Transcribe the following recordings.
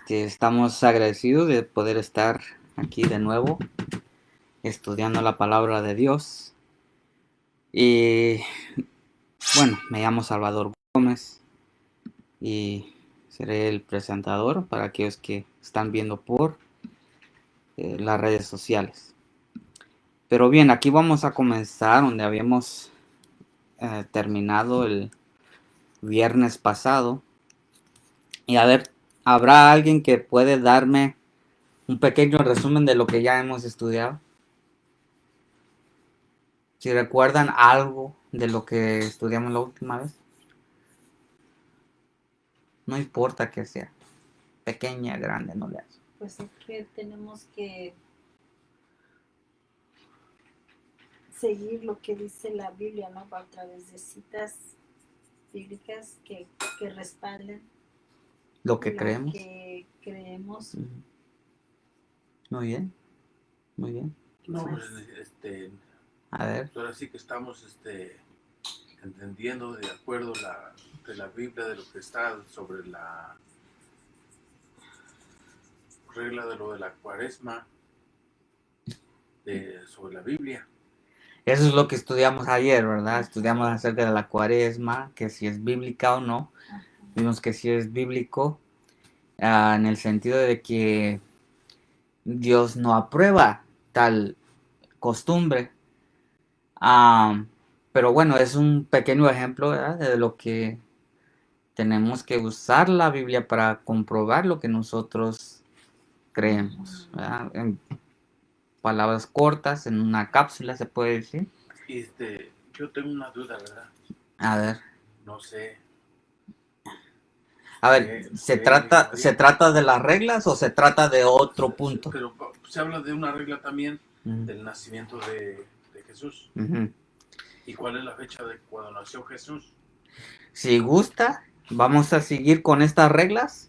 Estamos agradecidos de poder estar aquí de nuevo estudiando la palabra de Dios. Y bueno, me llamo Salvador Gómez y seré el presentador para aquellos que están viendo por las redes sociales. Pero bien, aquí vamos a comenzar donde habíamos terminado el viernes pasado. Y a ver, ¿habrá alguien que puede darme un pequeño resumen de lo que ya hemos estudiado? Si recuerdan algo de lo que estudiamos la última vez. No importa que sea. Pequeña, grande, no le hace. Pues es que tenemos que seguir lo que dice la Biblia, ¿no? A través de citas bíblicas que respalden Lo que creemos. que creemos. Muy bien. Muy bien. No, pues, A ver. ahora sí que estamos entendiendo de acuerdo de la Biblia, de lo que está sobre la regla de lo de la cuaresma, sobre la Biblia. Eso es lo que estudiamos ayer, ¿verdad? Estudiamos acerca de la cuaresma, que si es bíblica o no. Vimos que si es bíblico, en el sentido de que Dios no aprueba tal costumbre. Pero bueno, es un pequeño ejemplo, ¿verdad?, de lo que tenemos que usar la Biblia para comprobar lo que nosotros creemos, ¿verdad? En palabras cortas, en una cápsula se puede decir. Yo tengo una duda, ¿verdad? A ver. No sé. A ver, ¿se trata de las reglas o se trata de otro punto? Pero se habla de una regla también del nacimiento de Jesús. ¿Y cuál es la fecha de cuando nació Jesús? Si gusta, vamos a seguir con estas reglas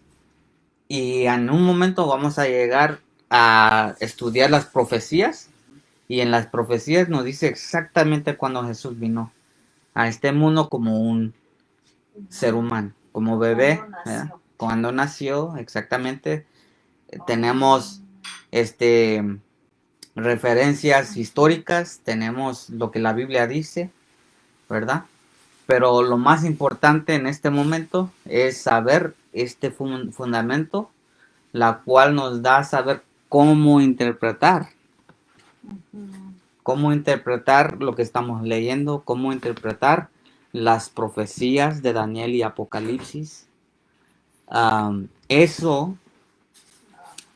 y en un momento vamos a llegar a estudiar las profecías, y en las profecías nos dice exactamente cuándo Jesús vino a este mundo como un ser humano, como bebé, cuando nació exactamente. Tenemos referencias históricas, tenemos lo que la Biblia dice, ¿verdad? Pero lo más importante en este momento es saber este fundamento, la cual nos da a saber cómo interpretar. Cómo interpretar lo que estamos leyendo, cómo interpretar las profecías de Daniel y Apocalipsis. Eso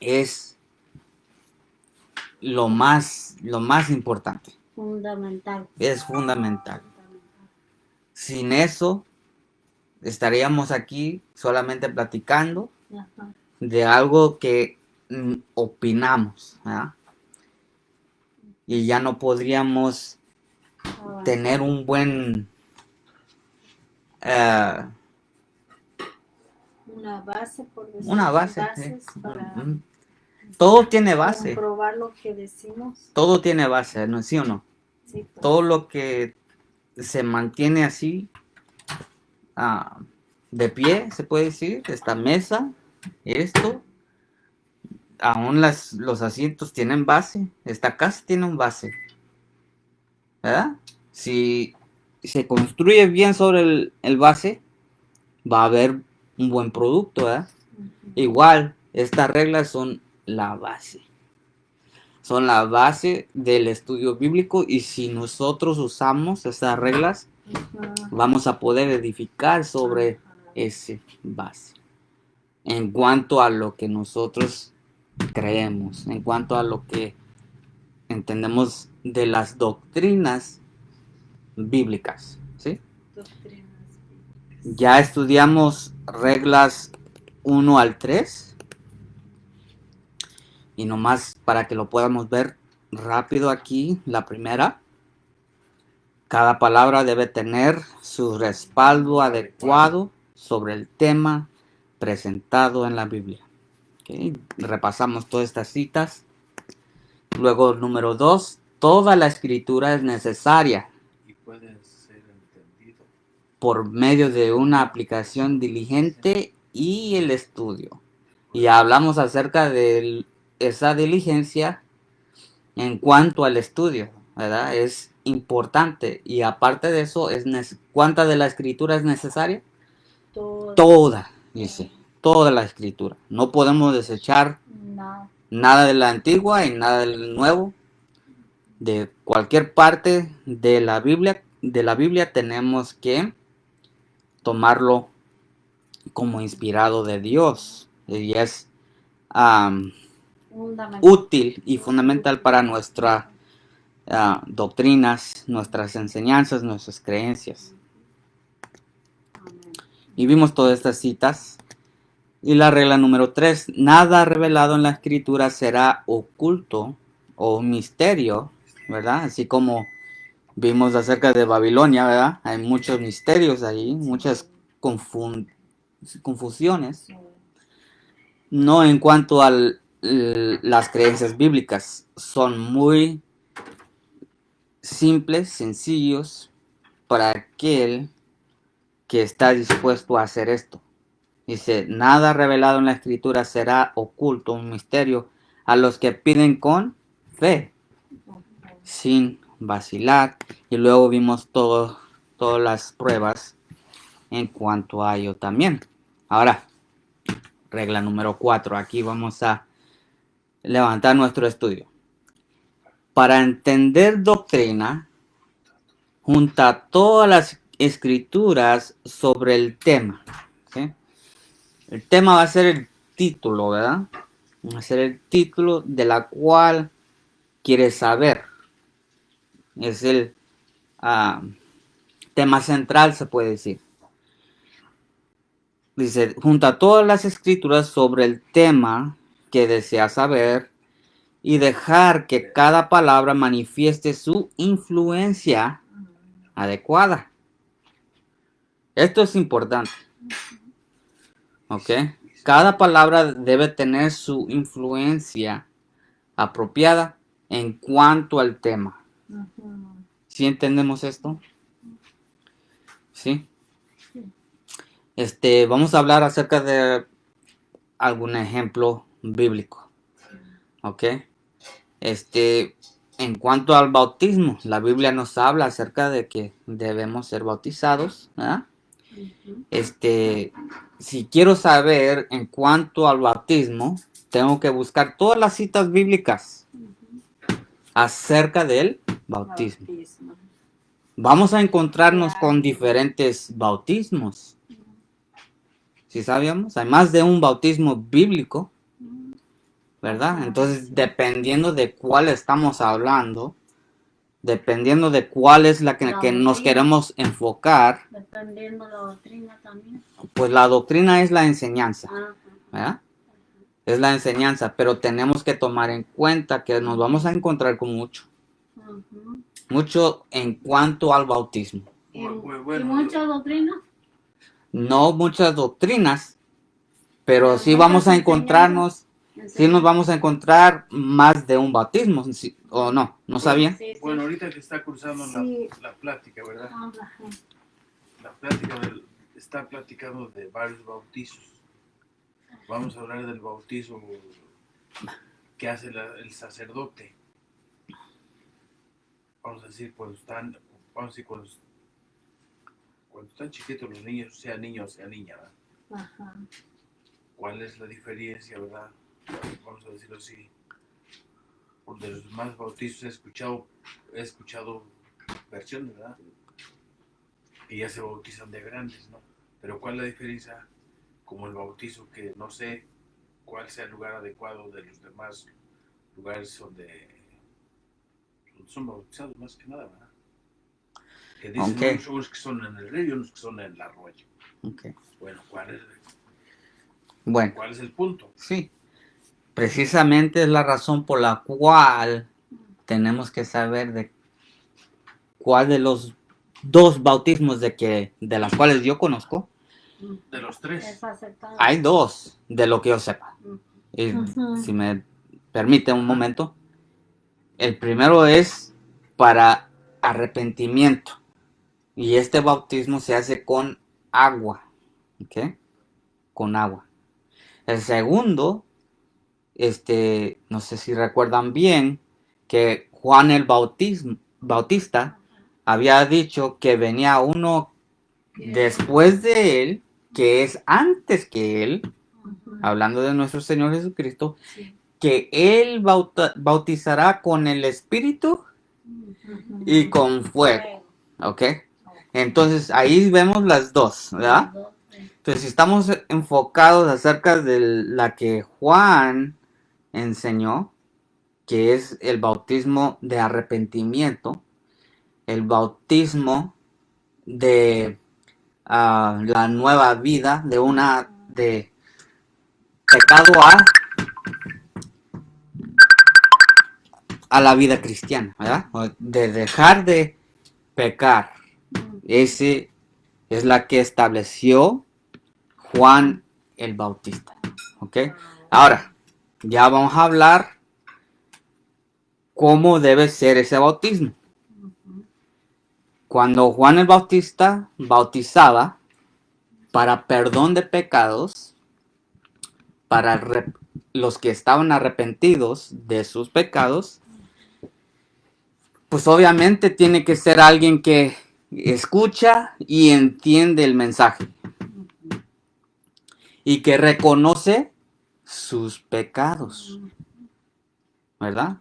es lo más importante. Fundamental. Es fundamental. Sin eso, estaríamos aquí solamente platicando de algo que opinamos, ¿verdad? Y ya no podríamos tener un buen... una base, por decirlo. Una base. Para todo tiene base. Comprobar lo que decimos. Todo tiene base, ¿no? ¿Sí o no? Sí, pues. Todo lo que se mantiene así, de pie, se puede decir, esta mesa, esto, aún los asientos tienen base, esta casa tiene un base, ¿verdad? Si se construye bien sobre el base, va a haber un buen producto, ¿verdad? Igual, estas reglas son la base. Son la base del estudio bíblico, y si nosotros usamos estas reglas, vamos a poder edificar sobre ese base. En cuanto a lo que nosotros creemos, en cuanto a lo que entendemos de las doctrinas bíblicas, ¿sí? Ya estudiamos reglas 1 al 3. Y nomás para que lo podamos ver rápido aquí, la primera. Cada palabra debe tener su respaldo adecuado sobre el tema presentado en la Biblia. ¿Okay? Repasamos todas estas citas. Luego, número 2, toda la escritura es necesaria y puede ser entendido por medio de una aplicación diligente y el estudio. Y hablamos acerca de esa diligencia en cuanto al estudio, ¿verdad? Es importante. Y aparte de eso, ¿cuánta de la escritura es necesaria? Todo. Toda, dice. Toda la escritura. No podemos desechar No. nada de la antigua y nada del nuevo. De cualquier parte de la Biblia tenemos que tomarlo como inspirado de Dios. Y es útil y fundamental para nuestras doctrinas, nuestras enseñanzas, nuestras creencias. Y vimos todas estas citas. Y la regla número 3, nada revelado en la escritura será oculto o misterio, ¿verdad? Así como vimos acerca de Babilonia, ¿verdad? Hay muchos misterios ahí, muchas confusiones. No en cuanto a las creencias bíblicas, son muy simples, sencillos para aquel que está dispuesto a hacer esto. Dice, nada revelado en la escritura será oculto, un misterio, a los que piden con fe, sin vacilar. Y luego vimos todas las pruebas en cuanto a ello también. Ahora, regla número 4. Aquí vamos a levantar nuestro estudio. Para entender doctrina, junta todas las escrituras sobre el tema. ¿Sí? El tema va a ser el título, ¿verdad? Va a ser el título de la cual quieres saber. Es el tema central, se puede decir. Dice, junta todas las escrituras sobre el tema que deseas saber y dejar que cada palabra manifieste su influencia adecuada. Esto es importante. ¿Ok? Cada palabra debe tener su influencia apropiada en cuanto al tema. ¿Sí entendemos esto? ¿Sí? Vamos a hablar acerca de algún ejemplo bíblico. ¿Ok? En cuanto al bautismo, la Biblia nos habla acerca de que debemos ser bautizados, ¿verdad? Si quiero saber en cuanto al bautismo, tengo que buscar todas las citas bíblicas acerca del bautismo. Vamos a encontrarnos con diferentes bautismos. ¿Sí sabíamos? Hay más de un bautismo bíblico, ¿verdad? Entonces, dependiendo de cuál estamos hablando, dependiendo de cuál es la que nos queremos enfocar, Dependiendo de la doctrina también. Pues la doctrina es la enseñanza, ¿verdad? Es la enseñanza, pero tenemos que tomar en cuenta que nos vamos a encontrar con mucho en cuanto al bautismo. ¿Y muchas doctrinas? No muchas doctrinas, pero sí vamos a encontrarnos, sí nos vamos a encontrar más de un bautismo, ¿sí? ¿O no? ¿No sabían? Sí. Bueno, ahorita que está cruzando la plática, ¿verdad? La plática está platicando de varios bautizos. Vamos a hablar del bautismo que hace el sacerdote. Vamos a decir, cuando están chiquitos los niños, sea niño o sea niña, ¿verdad? ¿Cuál es la diferencia, verdad? Vamos a decirlo así. De los más bautizos he escuchado versiones, ¿verdad? Y ya se bautizan de grandes, ¿no? Pero ¿cuál es la diferencia? Como el bautizo, que no sé cuál sea el lugar adecuado de los demás lugares donde son bautizados, más que nada, ¿verdad? Que dicen unos que son en el río y unos que son en el arroyo. Bueno, ¿cuál es el punto? Sí, precisamente es la razón por la cual tenemos que saber de cuál de los dos bautismos de las cuales yo conozco. De los 3. Hay 2, de lo que yo sepa. Y, si me permite un momento. El primero es para arrepentimiento. Y este bautismo se hace con agua. ¿Ok? Con agua. El segundo, no sé si recuerdan bien, que Juan el Bautista había dicho que venía uno después de él, que es antes que él, hablando de nuestro Señor Jesucristo, que él bautizará con el Espíritu y con fuego. ¿Ok? Entonces ahí vemos las dos, ¿verdad? Entonces si estamos enfocados acerca de la que Juan enseñó, que es el bautismo de arrepentimiento, el bautismo de la nueva vida, de pecado a la vida cristiana, ¿verdad? De dejar de pecar. Ese es la que estableció Juan el Bautista. ¿Ok? Ahora, ya vamos a hablar cómo debe ser ese bautismo. Cuando Juan el Bautista bautizaba para perdón de pecados, para los que estaban arrepentidos de sus pecados, pues obviamente tiene que ser alguien que escucha y entiende el mensaje y que reconoce sus pecados, ¿verdad?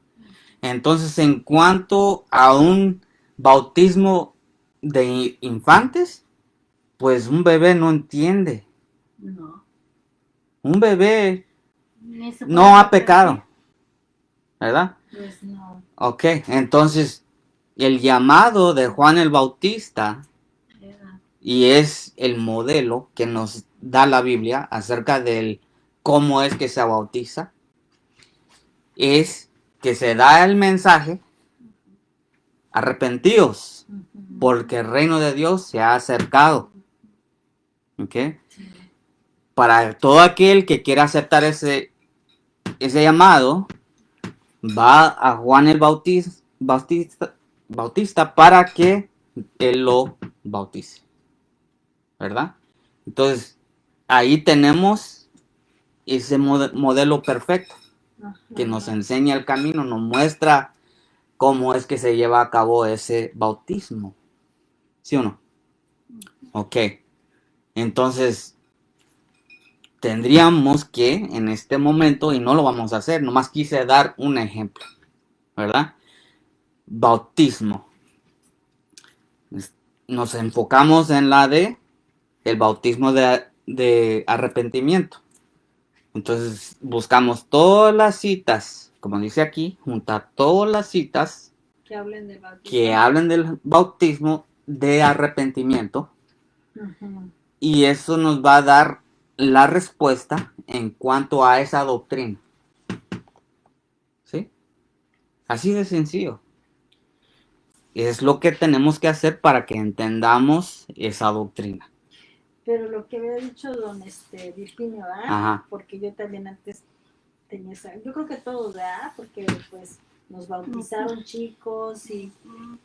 Entonces, en cuanto a un bautismo de infantes, pues un bebé no entiende. No. Un bebé no ha pecado, ¿verdad? Pues no. Ok, entonces el llamado de Juan el Bautista, y es el modelo que nos da la Biblia acerca del cómo es que se bautiza, es que se da el mensaje: arrepentidos, porque el reino de Dios se ha acercado. ¿Ok? Para todo aquel que quiera aceptar ese llamado, va a Juan el Bautista para que él lo bautice, ¿verdad? Entonces, ahí tenemos ese modelo perfecto que nos enseña el camino, nos muestra cómo es que se lleva a cabo ese bautismo. ¿Sí o no? Ok. Entonces, tendríamos que en este momento, y no lo vamos a hacer, nomás quise dar un ejemplo, ¿verdad? Bautismo. Nos enfocamos en el bautismo de arrepentimiento. Entonces buscamos todas las citas, como dice aquí, juntar todas las citas que hablen del bautismo, del bautismo de arrepentimiento. Y eso nos va a dar la respuesta en cuanto a esa doctrina. ¿Sí? Así de sencillo. Es lo que tenemos que hacer para que entendamos esa doctrina. Pero lo que había dicho don Virginio, ¿verdad? Ajá. Porque yo también antes tenía esa, yo creo que todos, ¿verdad? Porque pues nos bautizaron chicos y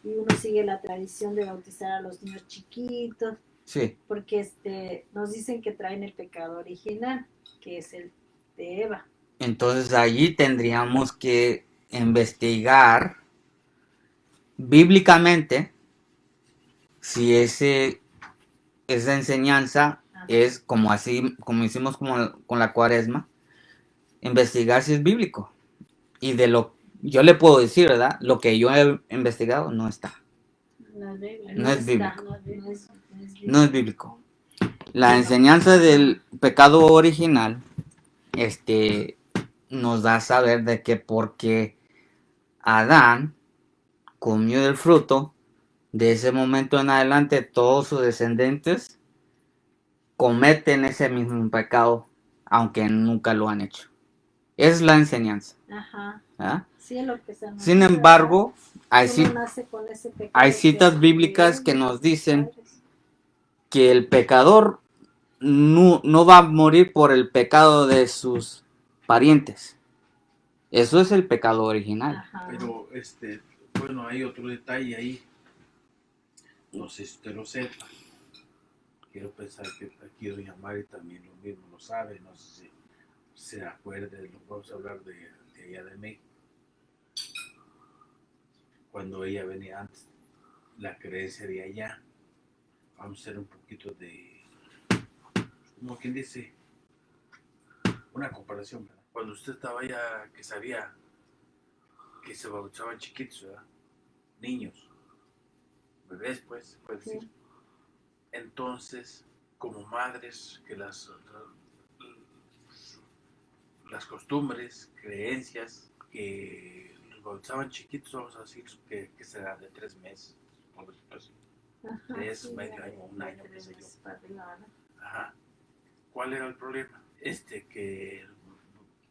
uno sigue la tradición de bautizar a los niños chiquitos. Sí. Porque nos dicen que traen el pecado original, que es el de Eva. Entonces allí tendríamos que investigar bíblicamente si esa enseñanza es como hicimos con la Cuaresma, investigar si es bíblico. Y yo le puedo decir, ¿verdad? Lo que yo he investigado no está. No es bíblico. No es bíblico. La enseñanza del pecado original, nos da a saber de que porque Adán comió del fruto, de ese momento en adelante todos sus descendientes cometen ese mismo pecado, aunque nunca lo han hecho. Es la enseñanza. Ajá. ¿Verdad? Sí, es lo que se nos Sin dice, embargo, hay citas bíblicas que nos dicen que el pecador no va a morir por el pecado de sus parientes. Eso es el pecado original. Ajá. Pero, bueno, hay otro detalle ahí. No sé si usted lo sepa. Quiero pensar que aquí doña Mari también lo mismo lo sabe. No sé se acuerde, vamos a hablar de allá de México, cuando ella venía antes, la creencia de allá, vamos a hacer un poquito de, como quien dice, una comparación, ¿verdad? Cuando usted estaba allá, que sabía que se bautizaban chiquitos, ¿verdad? Niños, bebés, pues, se puede decir. Sí. Entonces, como madres, que las costumbres, creencias, que los bautizaban chiquitos, vamos a decir que será de 3 meses, por decirlo así. Ajá, 3, sí, medio año, un año, qué sé yo. Ajá. ¿Cuál era el problema? Que,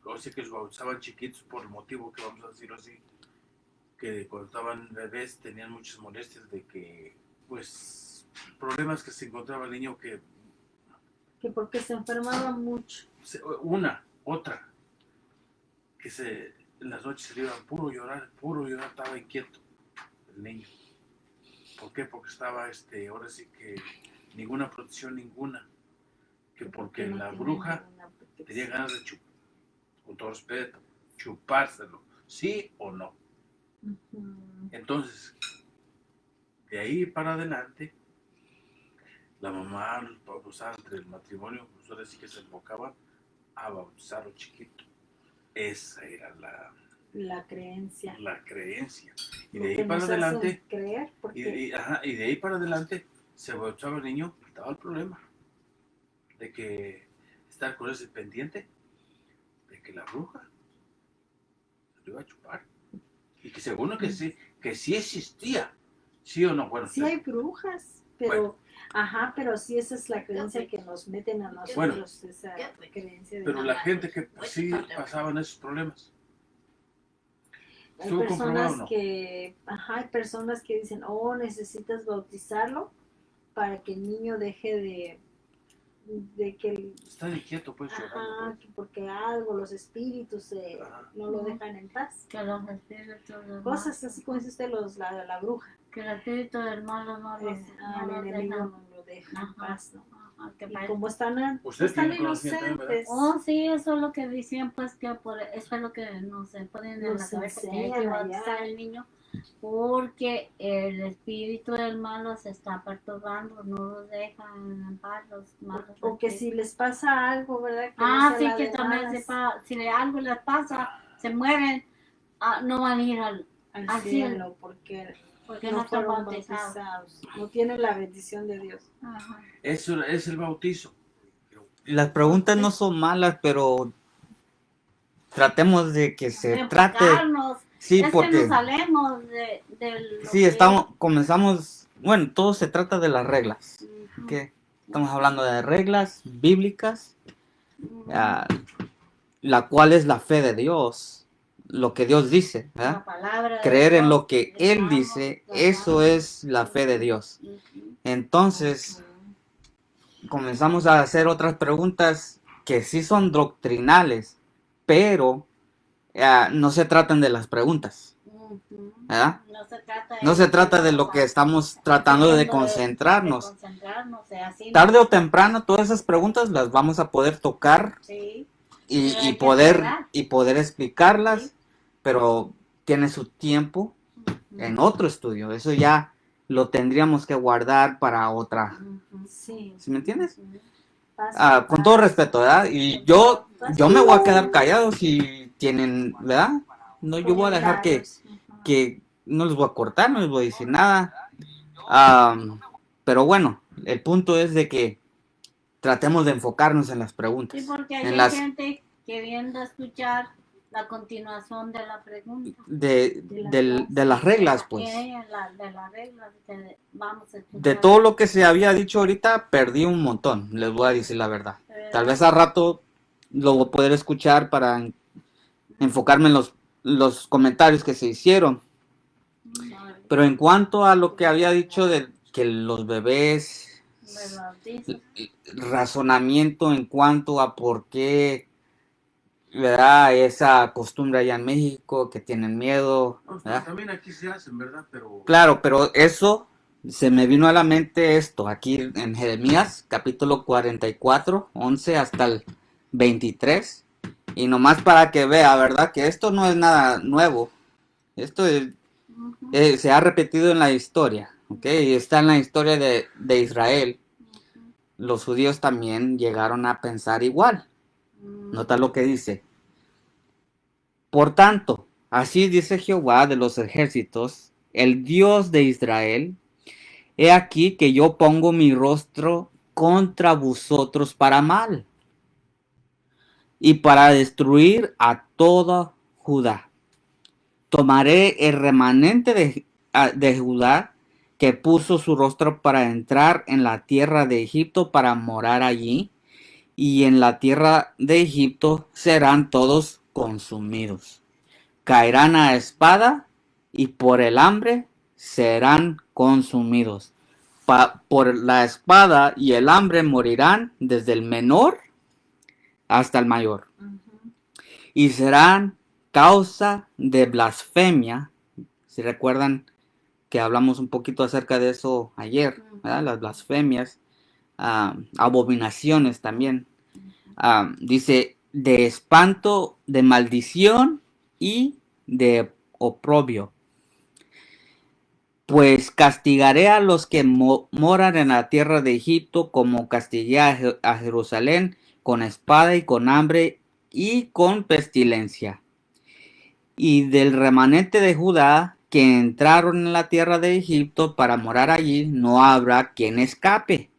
o sea, que los bautizaban chiquitos por el motivo que vamos a decirlo así, que cuando estaban bebés tenían muchas molestias de que, pues, problemas que se encontraba el niño que porque se enfermaba mucho. Otra, que en las noches se le iba puro llorar, estaba inquieto el niño. ¿Por qué? Porque estaba, ahora sí que ninguna protección, que porque no la tenía bruja ninguna protección. tenía ganas de con todo respeto, chupárselo, ¿sí o no? Ujú. Entonces, de ahí para adelante, la mamá, los entre el matrimonio, pues ahora sí que se enfocaban a bautizar a los chiquitos. Esa era La creencia. Y de ahí para adelante, creer porque y de ahí para adelante se bautizaba el niño, estaba el problema de que estar con ese pendiente de que la bruja se lo iba a chupar. Y que según que sí existía, ¿sí o no? Bueno, sí hay brujas, pero pero sí esa es la creencia que nos meten a nosotros, esa creencia de pero la gente que sí pasaban esos problemas. Hay personas que dicen, necesitas bautizarlo para que el niño deje de que está inquieto, pues, llorando, pues. Porque los espíritus no lo dejan en paz. Que los espíritus del Cosas así como dice usted, la bruja. Que el espíritu del malo no los el enemigo no lo deja en paz, ¿no? Y como están inocentes. Sí, eso es lo que decían, pues, que eso es lo que nos ponen en la cabeza, que hay que bautizar al niño, porque el espíritu del malo se está perturbando, no los dejan en paz los malos. O que si les pasa algo, ¿verdad? Que sí, que también si algo les pasa, se mueren, no van a ir al cielo, porque no fueron bautizados. No tienen la bendición de Dios. Ajá. Eso es el bautizo. Las preguntas no son malas, pero tratemos de que se trate. Sí, porque que nos salemos comenzamos, bueno, todo se trata de las reglas. Uh-huh. ¿Okay? Estamos hablando de reglas bíblicas, la cual es la fe de Dios. Lo que Dios dice, ¿verdad? Creer en lo que Él dice, eso es la fe de Dios. Entonces, comenzamos a hacer otras preguntas que sí son doctrinales, pero no se tratan de las preguntas, ¿verdad? No se trata de lo que estamos tratando de concentrarnos. Tarde o temprano, todas esas preguntas las vamos a poder tocar y poder explicarlas. Pero tiene su tiempo en otro estudio. Eso ya lo tendríamos que guardar para otra. ¿Sí me entiendes? Con todo respeto, ¿verdad? Y yo me voy a quedar callado si tienen, ¿verdad? No, yo voy a dejar que no les voy a cortar, no les voy a decir nada. Pero bueno, el punto es de que tratemos de enfocarnos en las preguntas. Sí, porque hay gente queriendo escuchar la continuación de la pregunta. De las reglas, pues. De las reglas que vamos a escuchar. De todo lo que se había dicho ahorita, perdí un montón, les voy a decir la verdad. Tal vez a rato lo voy a poder escuchar para enfocarme en los comentarios que se hicieron. Pero en cuanto a lo que había dicho de que los bebés, razonamiento en cuanto a por qué, ¿verdad? Esa costumbre allá en México, que tienen miedo. Pues también aquí se hacen, ¿verdad? Claro, pero eso se me vino a la mente aquí en Jeremías, capítulo 44, 11 hasta el 23. Y nomás para que vea, ¿verdad? Que esto no es nada nuevo. Esto se ha repetido en la historia, ¿ok? Y está en la historia de Israel. Los judíos también llegaron a pensar igual. Nota lo que dice. Por tanto, así dice Jehová de los ejércitos, el Dios de Israel, he aquí que yo pongo mi rostro contra vosotros para mal y para destruir a toda Judá. Tomaré el remanente de Judá que puso su rostro para entrar en la tierra de Egipto para morar allí, y en la tierra de Egipto serán todos consumidos. Caerán a espada y por el hambre serán consumidos. Por la espada y el hambre morirán desde el menor hasta el mayor. Y serán causa de blasfemia. Si recuerdan que hablamos un poquito acerca de eso ayer, ¿verdad? Las blasfemias, abominaciones también. Dice, de espanto, de maldición y de oprobio. Pues castigaré a los que moran en la tierra de Egipto, como castigué a Jerusalén con espada y con hambre y con pestilencia. Y del remanente de Judá que entraron en la tierra de Egipto para morar allí, no habrá quien escape,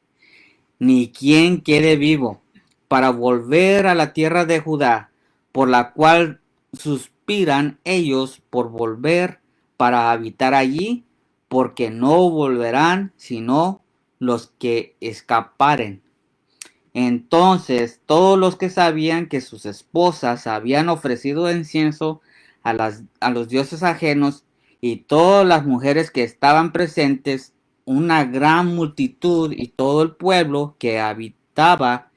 ni quien quede vivo, para volver a la tierra de Judá, por la cual suspiran ellos por volver para habitar allí, porque no volverán sino los que escaparen. Entonces todos los que sabían que sus esposas habían ofrecido incienso a los dioses ajenos, y todas las mujeres que estaban presentes, una gran multitud y todo el pueblo que habitaba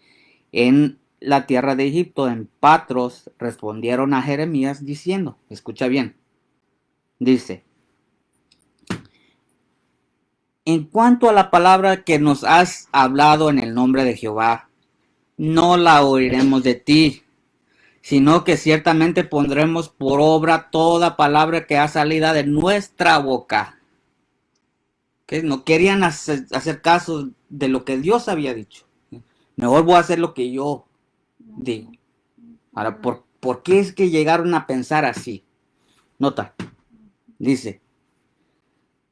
en la tierra de Egipto, en Patros, respondieron a Jeremías diciendo, escucha bien, dice, en cuanto a la palabra que nos has hablado en el nombre de Jehová, no la oiremos de ti, sino que ciertamente pondremos por obra toda palabra que ha salido de nuestra boca. Que no querían hacer caso de lo que Dios había dicho. Mejor voy a hacer lo que yo digo. Ahora, ¿por qué es que llegaron a pensar así? Nota, dice,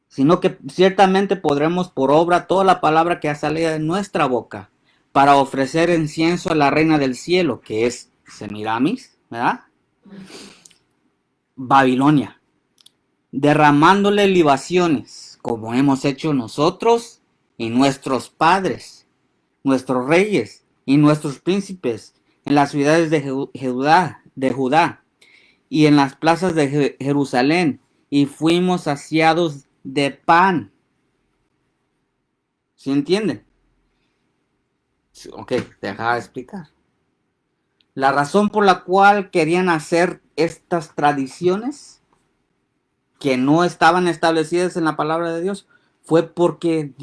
sino que ciertamente podremos por obra toda la palabra que ha salido de nuestra boca, para ofrecer incienso a la reina del cielo, que es Semiramis, ¿verdad? Babilonia, derramándole libaciones, como hemos hecho nosotros y nuestros padres, nuestros reyes y nuestros príncipes, en las ciudades de Judá y en las plazas de Jerusalén, y fuimos saciados de pan. ¿Sí entienden? Ok, deja de explicar. La razón por la cual querían hacer estas tradiciones que no estaban establecidas en la palabra de Dios fue porque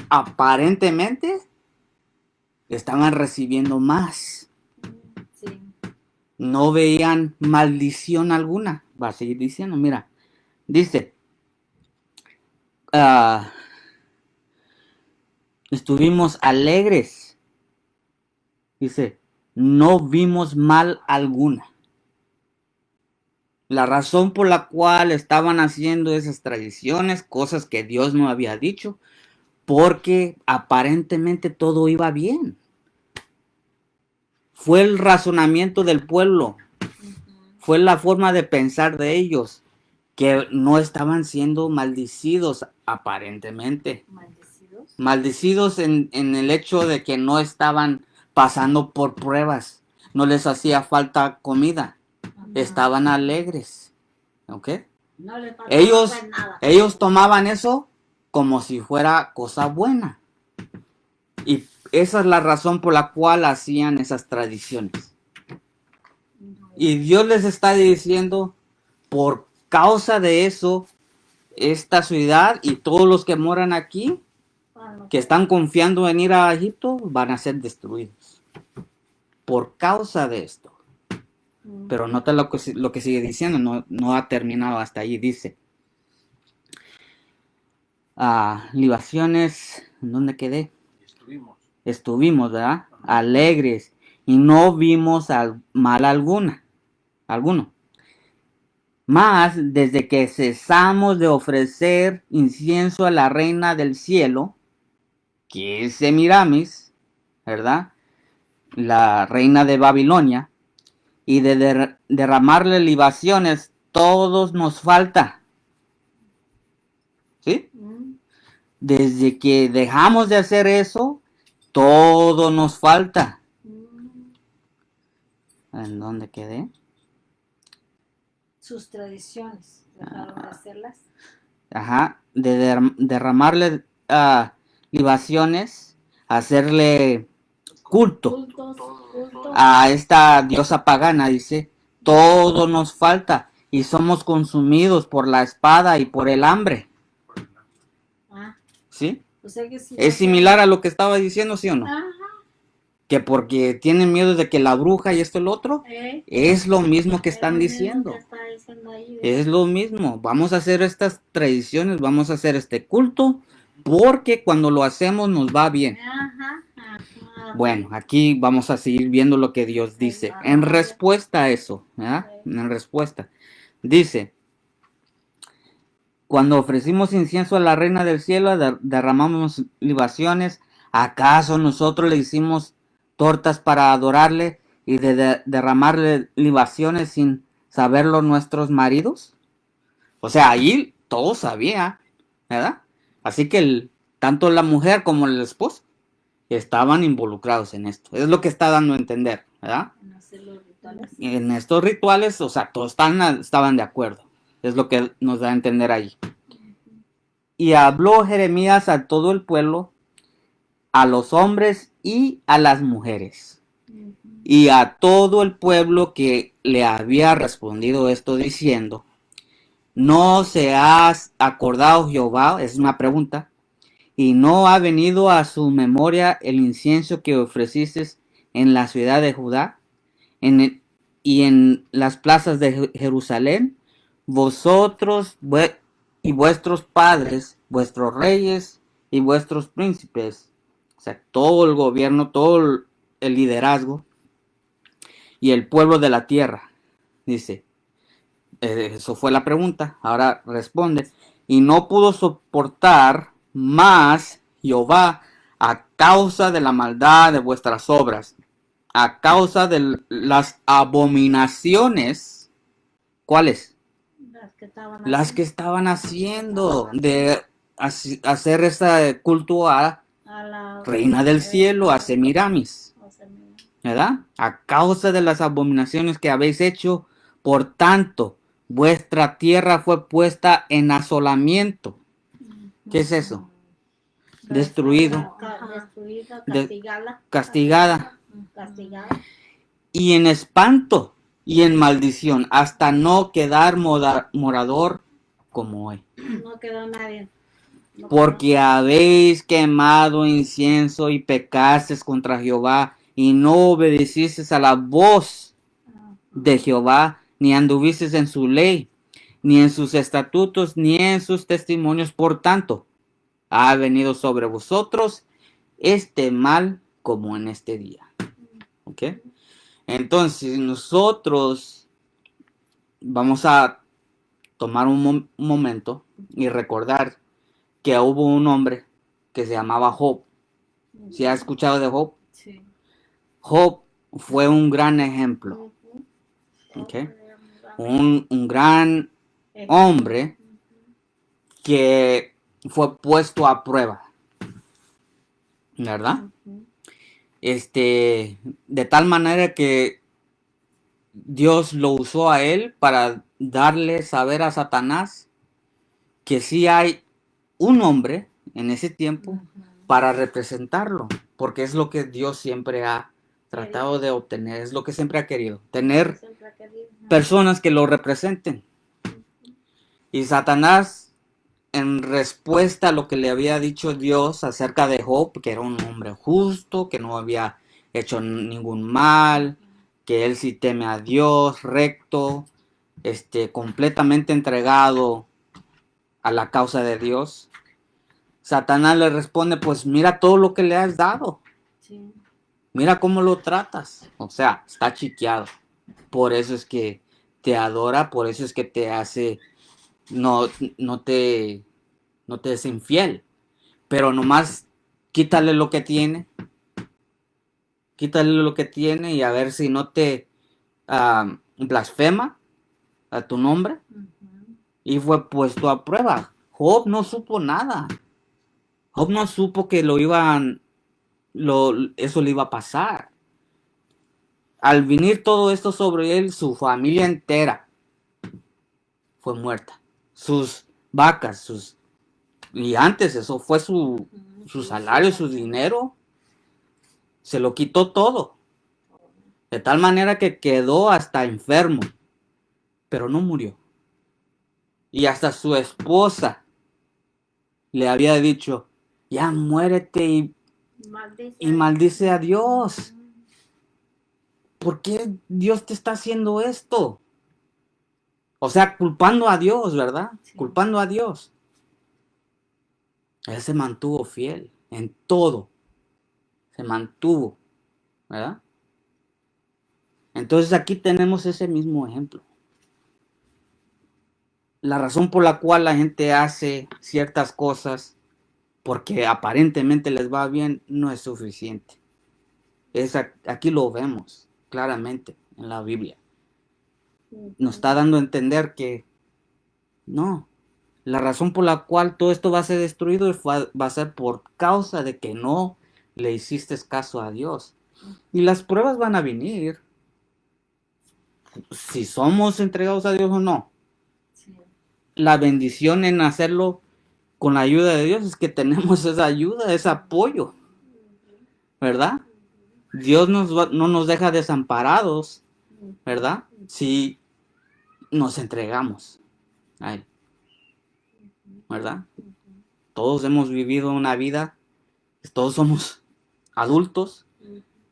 aparentemente estaban recibiendo más. Sí. No veían maldición alguna. Va a seguir diciendo, mira, dice, estuvimos alegres. Dice, no vimos mal alguna. La razón por la cual estaban haciendo esas tradiciones, cosas que Dios no había dicho, porque aparentemente todo iba bien. Fue el razonamiento del pueblo, fue la forma de pensar de ellos, que no estaban siendo maldecidos aparentemente. Maldecidos en el hecho de que no estaban pasando por pruebas, no les hacía falta comida, estaban alegres, ¿ok? No les faltaba nada. Ellos tomaban eso como si fuera cosa buena, y esa es la razón por la cual hacían esas tradiciones. Y Dios les está diciendo, por causa de eso, esta ciudad y todos los que moran aquí, que están confiando en ir a Egipto, van a ser destruidos. Por causa de esto. Pero nota lo que sigue diciendo, no ha terminado hasta ahí, dice. Libaciones, ¿en dónde quedé? Estuvimos, ¿verdad? Alegres y no vimos mal alguno. Mas desde que cesamos de ofrecer incienso a la reina del cielo, que es Semiramis, ¿verdad? La reina de Babilonia, y de derramarle libaciones, todos nos falta. ¿Sí? Desde que dejamos de hacer eso, todo nos falta. ¿En dónde quedé? Sus tradiciones, dejaron de hacerlas. Ajá, de derramarle libaciones, hacerle culto a esta diosa pagana, dice, todo nos falta y somos consumidos por la espada y por el hambre. ¿Sí? O sea que sí, es similar a lo que estaba diciendo, ¿sí o no? Ajá. Que porque tienen miedo de que la bruja y esto y lo otro, es lo mismo que están diciendo. Es lo mismo. Vamos a hacer estas tradiciones, vamos a hacer este culto, porque cuando lo hacemos nos va bien. Bueno, aquí vamos a seguir viendo lo que Dios dice. En respuesta a eso, ¿verdad? En respuesta. Dice, cuando ofrecimos incienso a la reina del cielo, derramamos libaciones, ¿acaso nosotros le hicimos tortas para adorarle y de derramarle libaciones sin saberlo nuestros maridos? O sea, ahí todo sabía, ¿verdad? Así que tanto la mujer como el esposo estaban involucrados en esto. Es lo que está dando a entender, ¿verdad? En estos rituales, o sea, todos estaban de acuerdo. Es lo que nos da a entender ahí. Y habló Jeremías a todo el pueblo, a los hombres y a las mujeres, y a todo el pueblo que le había respondido esto diciendo, ¿no se ha acordado Jehová? Es una pregunta. ¿Y no ha venido a su memoria el incienso que ofreciste en la ciudad de Judá y en las plazas de Jerusalén? Vosotros y vuestros padres, vuestros reyes y vuestros príncipes, o sea, todo el gobierno, todo el liderazgo y el pueblo de la tierra, dice. Eso fue la pregunta. Ahora responde. Y no pudo soportar más Jehová a causa de la maldad de vuestras obras, a causa de las abominaciones. ¿Cuáles? Las que estaban haciendo, de hacer ese culto a la reina del cielo, a Semiramis, ¿verdad? A causa de las abominaciones que habéis hecho, por tanto, vuestra tierra fue puesta en asolamiento. ¿Qué es eso? Destruido, castigada, y en espanto y en maldición, hasta no quedar morador como hoy. No quedó nadie. Porque habéis quemado incienso y pecasteis contra Jehová, y no obedecisteis a la voz de Jehová, ni anduvisteis en su ley, ni en sus estatutos, ni en sus testimonios. Por tanto, ha venido sobre vosotros este mal como en este día. ¿Ok? Entonces, nosotros vamos a tomar un momento y recordar que hubo un hombre que se llamaba Job. ¿Sí has escuchado de Job? Sí. Job fue un gran ejemplo. ¿Okay? Un gran hombre que fue puesto a prueba, ¿verdad? De tal manera que Dios lo usó a él para darle saber a Satanás que sí hay un hombre en ese tiempo para representarlo, porque es lo que Dios siempre ha tratado de obtener, es lo que siempre ha querido, tener personas que lo representen. Y Satanás, en respuesta a lo que le había dicho Dios acerca de Job, que era un hombre justo, que no había hecho ningún mal, que él sí teme a Dios, recto, completamente entregado a la causa de Dios. Satanás le responde, pues mira todo lo que le has dado. Sí. Mira cómo lo tratas. O sea, está chiqueado. Por eso es que te adora, por eso es que te hace, no, no te es infiel. Pero nomás quítale lo que tiene. Quítale lo que tiene y a ver si no te blasfema a tu nombre. Ujú. Y fue puesto a prueba. Job no supo nada. Job no supo que eso le iba a pasar. Al venir todo esto sobre él, su familia entera fue muerta. Sus vacas, y antes eso fue su salario, su dinero. Se lo quitó todo. De tal manera que quedó hasta enfermo. Pero no murió. Y hasta su esposa le había dicho, ya muérete y maldice a Dios. ¿Por qué Dios te está haciendo esto? O sea, culpando a Dios, ¿verdad? Sí. Culpando a Dios. Él se mantuvo fiel en todo. Se mantuvo, ¿verdad? Entonces aquí tenemos ese mismo ejemplo. La razón por la cual la gente hace ciertas cosas porque aparentemente les va bien no es suficiente. Aquí lo vemos claramente en la Biblia. Nos está dando a entender que no. La razón por la cual todo esto va a ser destruido va a ser por causa de que no le hiciste caso a Dios. Y las pruebas van a venir. Si somos entregados a Dios o no. Sí. La bendición en hacerlo con la ayuda de Dios es que tenemos esa ayuda, ese apoyo. ¿Verdad? Dios no nos deja desamparados. ¿Verdad? Si nos entregamos a Él. ¿Verdad? Todos hemos vivido una vida, todos somos adultos,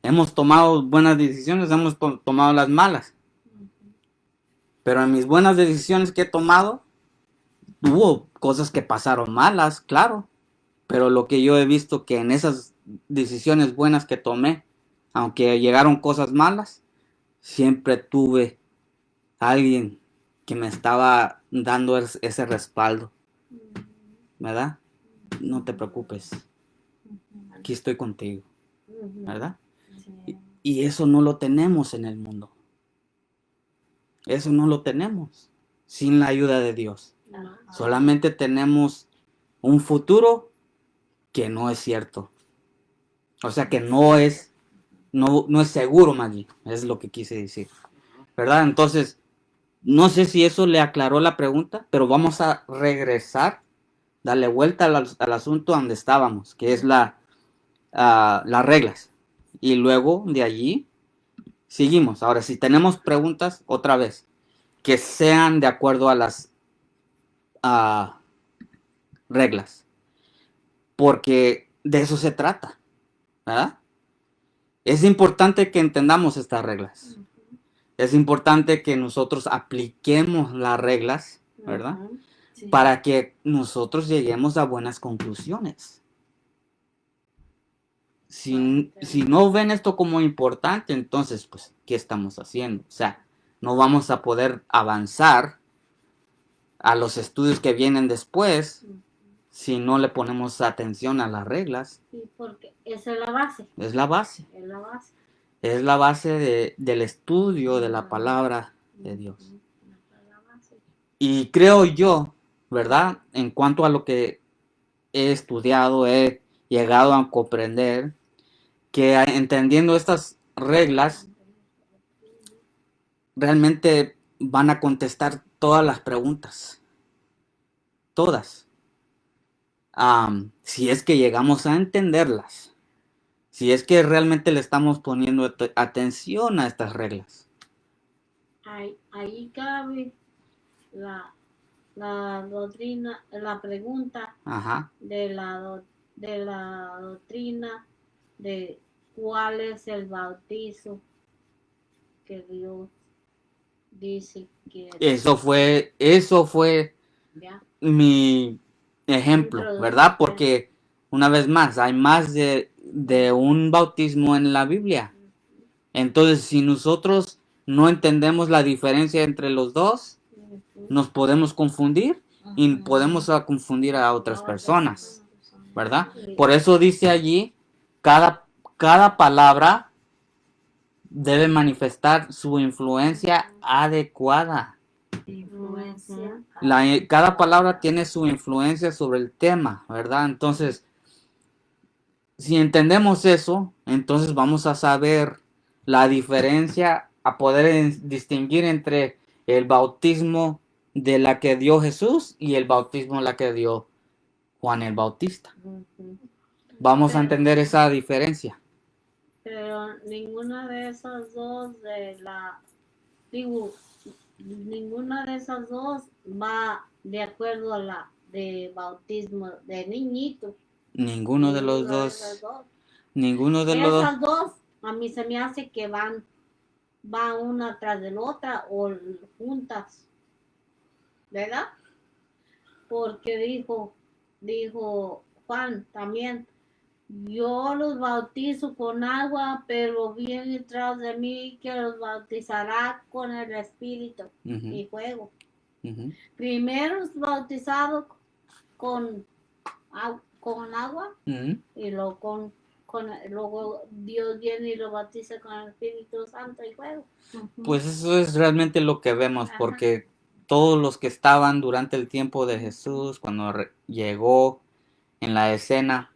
hemos tomado buenas decisiones, hemos tomado las malas. Pero en mis buenas decisiones que he tomado, hubo cosas que pasaron malas, claro. Pero lo que yo he visto que en esas decisiones buenas que tomé, aunque llegaron cosas malas, siempre tuve a alguien que me estaba dando ese respaldo. ¿Verdad? No te preocupes. Aquí estoy contigo. ¿Verdad? Sí. Y eso no lo tenemos en el mundo. Eso no lo tenemos sin la ayuda de Dios. Ajá. Solamente tenemos un futuro que no es cierto. O sea que no es seguro, Maggie. Es lo que quise decir. ¿Verdad? Entonces, no sé si eso le aclaró la pregunta, pero vamos a regresar, darle vuelta al asunto donde estábamos, que es las reglas. Y luego de allí seguimos. Ahora, si tenemos preguntas, otra vez, que sean de acuerdo a las reglas. Porque de eso se trata. ¿Verdad? Es importante que entendamos estas reglas. Es importante que nosotros apliquemos las reglas, ¿verdad? Sí. Para que nosotros lleguemos a buenas conclusiones. Si no ven esto como importante, entonces, pues, ¿qué estamos haciendo? O sea, no vamos a poder avanzar a los estudios que vienen después si no le ponemos atención a las reglas. Sí, porque esa es la base. Es la base. Es la base. Es la base del estudio de la palabra de Dios. Y creo yo, ¿verdad? En cuanto a lo que he estudiado, he llegado a comprender que entendiendo estas reglas, realmente van a contestar todas las preguntas. Todas. Si es que llegamos a entenderlas. Si es que realmente le estamos poniendo atención a estas reglas. Ahí cabe la doctrina, la pregunta Ajá. de la doctrina de cuál es el bautizo que Dios dice que Eso fue ya mi ejemplo, ¿verdad? Porque una vez más, hay más de un bautismo en la Biblia. Entonces, si nosotros no entendemos la diferencia entre los dos, nos podemos confundir y podemos confundir a otras personas, ¿verdad? Por eso dice allí, cada palabra debe manifestar su influencia adecuada. Influencia. Cada palabra tiene su influencia sobre el tema, ¿verdad? Entonces, si entendemos eso, entonces vamos a saber la diferencia, a poder distinguir entre el bautismo de la que dio Jesús y el bautismo la que dio Juan el Bautista. Vamos a entender esa diferencia. Pero ninguna de esas dos ninguna de esas dos va de acuerdo a la de bautismo de niñito. Ninguno de los dos. Ninguno de los dos. Esas dos a mí se me hace que van una tras de la otra o juntas, ¿verdad? Porque dijo Juan también, yo los bautizo con agua, pero viene detrás de mí que los bautizará con el Espíritu y fuego. Primero es bautizado con agua y luego luego Dios viene y lo bautiza con el Espíritu Santo y fuego. Pues eso es realmente lo que vemos, porque todos los que estaban durante el tiempo de Jesús, cuando llegó en la escena,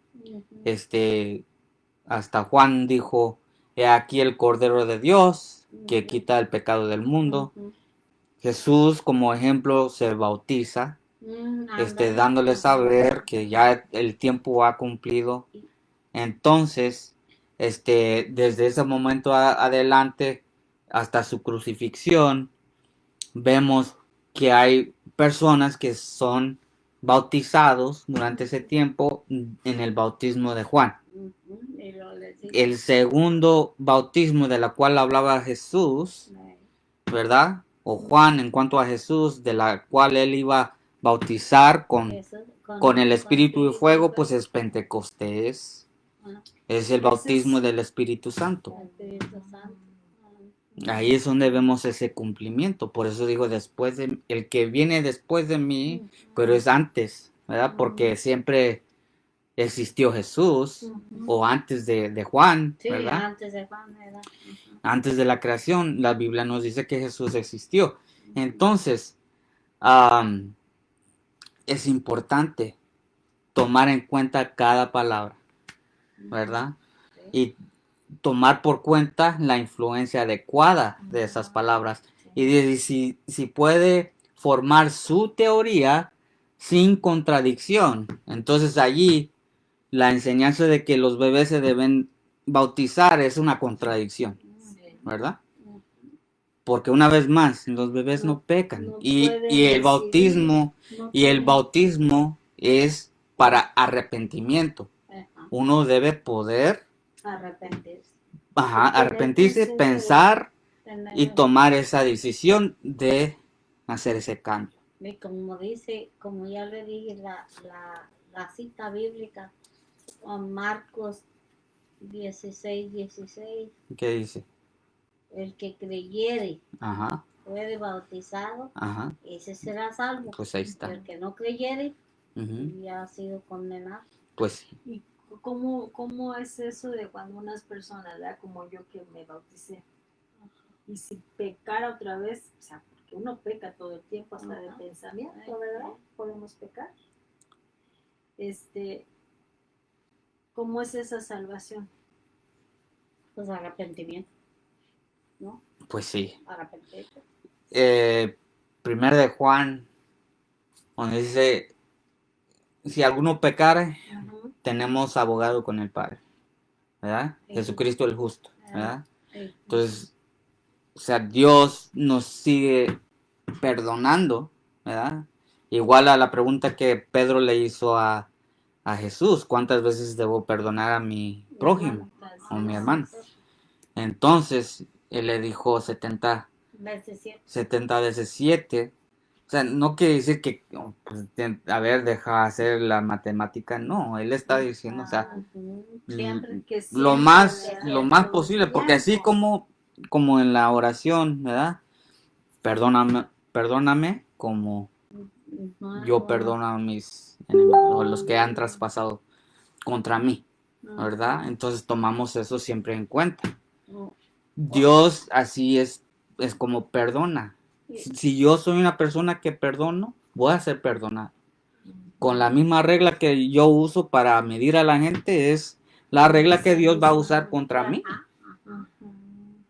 hasta Juan dijo, he aquí el Cordero de Dios que quita el pecado del mundo. Jesús como ejemplo se bautiza, dándole saber que ya el tiempo ha cumplido. Entonces, desde ese momento adelante hasta su crucifixión, vemos que hay personas que son bautizados durante ese tiempo en el bautismo de Juan. El segundo bautismo de la cual hablaba Jesús, ¿verdad? O Juan en cuanto a Jesús, de la cual él iba a bautizar con el Espíritu y fuego, pues es Pentecostés. Es el bautismo del Espíritu Santo. Ahí es donde vemos ese cumplimiento. Por eso digo, el que viene después de mí, pero es antes, ¿verdad? Porque siempre existió Jesús, o antes de Juan, ¿verdad? Sí, antes de Juan, ¿verdad? Antes de la creación, la Biblia nos dice que Jesús existió. Entonces, es importante tomar en cuenta cada palabra, ¿verdad? Y tomar por cuenta la influencia adecuada de esas palabras. Y si puede formar su teoría sin contradicción. Entonces allí la enseñanza de que los bebés se deben bautizar es una contradicción, ¿verdad? Porque una vez más, los bebés no pecan. Y el bautismo es para arrepentimiento. Uno debe poder arrepentirse, pensar y tomar esa decisión de hacer ese cambio. Y como ya le dije, la cita bíblica, Marcos 16:16. ¿Qué dice? El que creyere fuere bautizado, ese será salvo. Pues ahí está. El que no creyere ya ha sido condenado. Pues sí. ¿Y cómo es eso de cuando unas personas, ¿verdad? Como yo que me bauticé, y si pecara otra vez, o sea, porque uno peca todo el tiempo hasta de pensamiento, ¿verdad? Podemos pecar. ¿Cómo es esa salvación? Pues arrepentimiento, ¿no? Pues sí. Arrepentimiento. Primero de Juan, donde dice, si alguno pecare, tenemos abogado con el Padre, ¿verdad? Jesucristo el justo, ¿verdad? Entonces, o sea, Dios nos sigue perdonando, ¿verdad? Igual a la pregunta que Pedro le hizo a Jesús, ¿cuántas veces debo perdonar a mi prójimo o mi hermano? Entonces, Él le dijo 70 veces 7. 70 veces 7. O sea, no quiere decir que, oh, pues, a ver, deja hacer la matemática. No, él está diciendo, o sea, Siempre que lo siempre, más, ¿verdad? lo más Todo el posible, porque así tiempo. como en la oración, ¿verdad? Perdóname como yo perdono a mis enemigos, o los que han traspasado contra mí, ¿verdad? Entonces tomamos eso siempre en cuenta. Dios así es como perdona. Si yo soy una persona que perdono, voy a ser perdonado. Con la misma regla que yo uso para medir a la gente es la regla que Dios va a usar contra mí.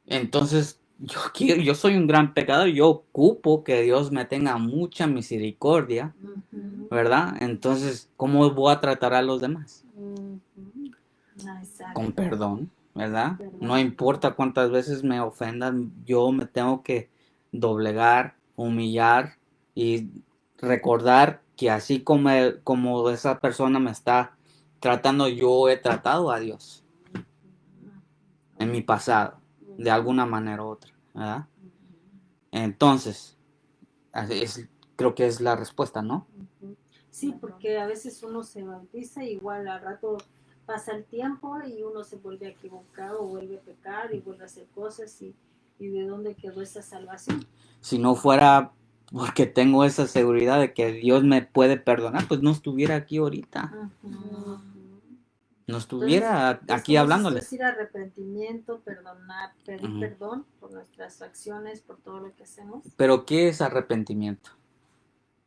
Entonces, yo soy un gran pecador, yo ocupo que Dios me tenga mucha misericordia, ¿verdad? Entonces, ¿cómo voy a tratar a los demás? Con perdón, ¿verdad? No importa cuántas veces me ofendan, yo me tengo que doblegar, humillar y recordar que así como esa persona me está tratando, yo he tratado a Dios en mi pasado, de alguna manera u otra, ¿verdad? Entonces, creo que es la respuesta, ¿no? Sí, porque a veces uno se bautiza y igual al rato pasa el tiempo y uno se vuelve a equivocar o vuelve a pecar y vuelve a hacer cosas y ¿de dónde quedó esa salvación? Si no fuera porque tengo esa seguridad de que Dios me puede perdonar, pues no estuviera aquí ahorita. No estuviera aquí hablándoles. Es decir, arrepentimiento, perdonar, pedir perdón por nuestras acciones, por todo lo que hacemos. Pero ¿qué es arrepentimiento?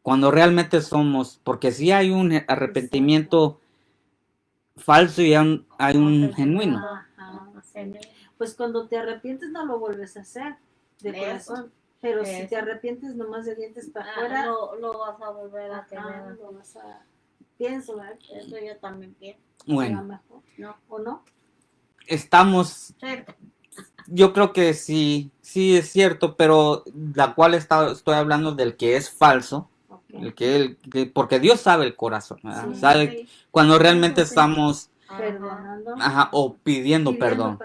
Cuando realmente somos, porque sí hay un arrepentimiento falso y hay un genuino. Pues cuando te arrepientes no lo vuelves a hacer de corazón. Pero si te arrepientes nomás de dientes para afuera, lo vas a volver a tener. Lo vas a... Pienso, ¿verdad? Eso yo también pienso. Bueno, mejor. ¿No? ¿O no? Estamos... Yo creo que sí es cierto, pero la cual estoy hablando del que es falso. Okay. Porque Dios sabe el corazón, sí, sabe sí. Cuando realmente estamos perdonando o pidiendo perdón.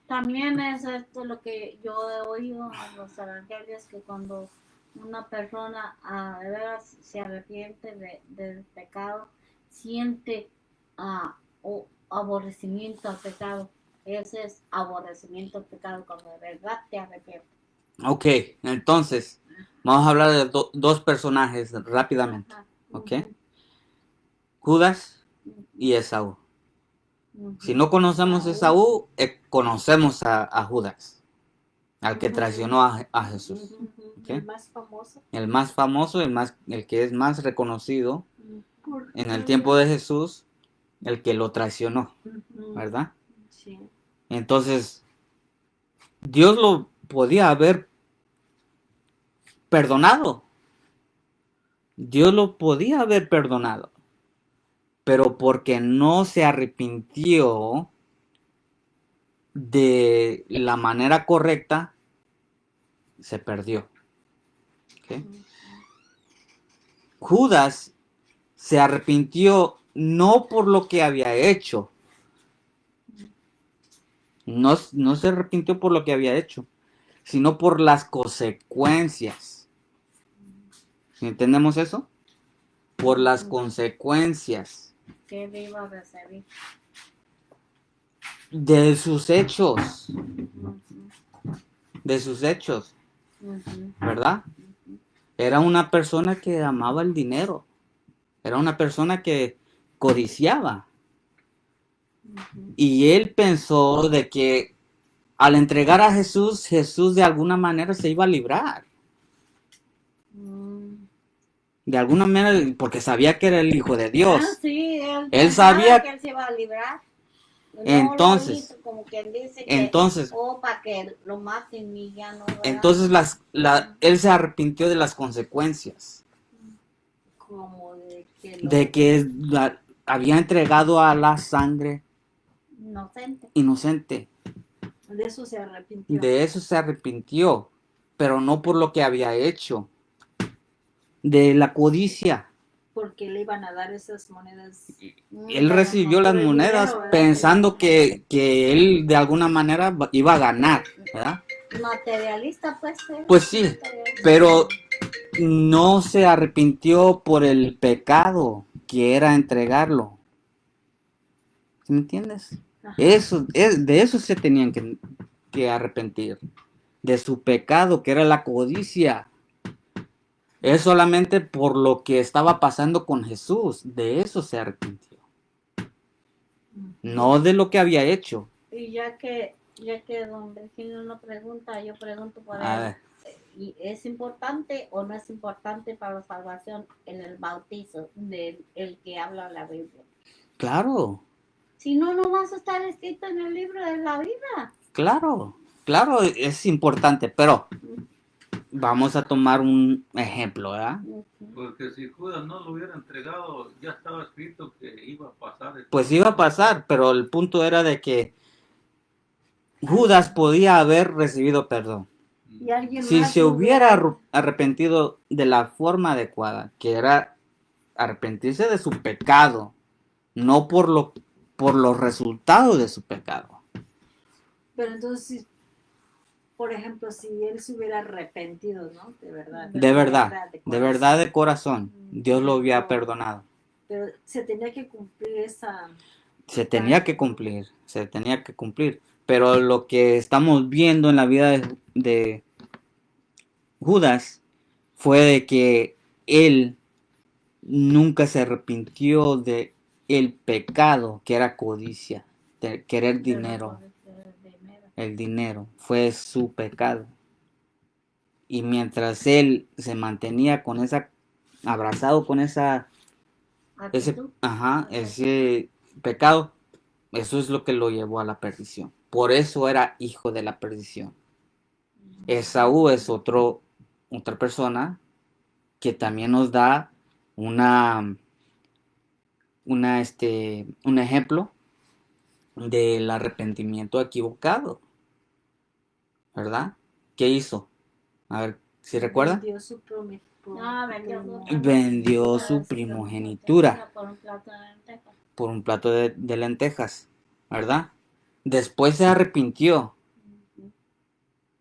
También es esto lo que yo he oído en los evangelios, que cuando una persona de veras se arrepiente del pecado, siente aborrecimiento al pecado. Ese es aborrecimiento al pecado, cuando de verdad te arrepientes. Ok, entonces vamos a hablar de dos personajes rápidamente. Ok, Judas y Esaú. Si no conocemos a Esaú, conocemos a Judas, al que traicionó a Jesús. ¿Okay? El más famoso. El más famoso, el que es más reconocido en el tiempo de Jesús, el que lo traicionó, ¿verdad? Sí. Entonces, Dios lo podía haber perdonado. Dios lo podía haber perdonado. Pero porque no se arrepintió de la manera correcta, se perdió. ¿Okay? Judas se arrepintió no por lo que había hecho. No se arrepintió por lo que había hecho, sino por las consecuencias. ¿Entendemos eso? Por las consecuencias. ¿Qué iba a recibir? De sus hechos. De sus hechos. ¿Verdad? Era una persona que amaba el dinero. Era una persona que codiciaba. Y él pensó de que al entregar a Jesús, Jesús de alguna manera se iba a librar. De alguna manera, porque sabía que era el Hijo de Dios. Sí, él sabía que él se iba a librar. No entonces, lo hizo, como quien dice entonces, para que lo maten y ya no. Entonces él se arrepintió de las consecuencias. Como de que había entregado a la sangre inocente. De eso se arrepintió. De eso se arrepintió, pero no por lo que había hecho. De la codicia. porque le iban a dar esas monedas. Él recibió las Por el monedas dinero, ¿verdad? pensando que él de alguna manera iba a ganar, ¿verdad? Materialista, pues. Pues sí, pero no se arrepintió por el pecado que era entregarlo. ¿Sí me entiendes? Ajá. De eso se tenían que arrepentir. De su pecado, que era la codicia. Es solamente por lo que estaba pasando con Jesús. De eso se arrepintió. No de lo que había hecho. Y ya que don Virgilio no pregunta, yo pregunto por A él. ver. ¿Y es importante o no es importante para la salvación en el bautizo del el que habla la Biblia? Claro, Si no, no vas a estar escrito en el libro de la vida. claro, es importante, pero vamos a tomar un ejemplo, ¿verdad? Porque si Judas no lo hubiera entregado, ya estaba escrito que iba a pasar. Pues iba a pasar, pero el punto era de que Judas podía haber recibido perdón. Y alguien Si más se hubiera arrepentido de la forma adecuada, que era arrepentirse de su pecado, no por los resultados de su pecado. Pero entonces, por ejemplo, si él se hubiera arrepentido, ¿no? De verdad. De verdad de corazón, Dios lo había perdonado. Pero se tenía que cumplir esa... Se tenía que cumplir. Pero lo que estamos viendo en la vida de Judas fue de que él nunca se arrepintió de el pecado que era codicia, de querer dinero. El dinero fue su pecado. Y mientras él se mantenía con abrazado con ese pecado, eso es lo que lo llevó a la perdición. Por eso era hijo de la perdición. Esaú es otra persona que también nos da un ejemplo del arrepentimiento equivocado, ¿verdad? ¿Qué hizo? A ver, ¿si recuerdan? Vendió su Vendió su primogenitura por un plato de lentejas. por un plato de lentejas, ¿verdad? Después se arrepintió.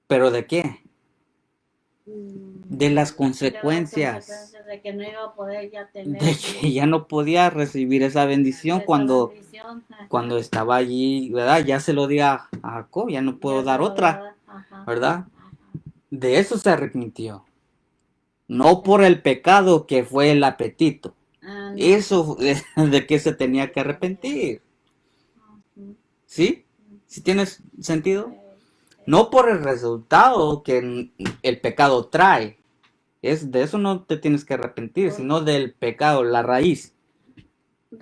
¿Pero de qué? De las consecuencias. De que no iba a poder ya tener. De que ya no podía recibir esa bendición cuando estaba allí, ¿verdad? Ya se lo di a Jacob, ya no puedo dar otra, ¿verdad? De eso se arrepintió. No por el pecado que fue el apetito. No. Eso es de que se tenía que arrepentir. ¿Sí? ¿Sí tienes sentido? No por el resultado que el pecado trae. De eso no te tienes que arrepentir, sino del pecado, la raíz.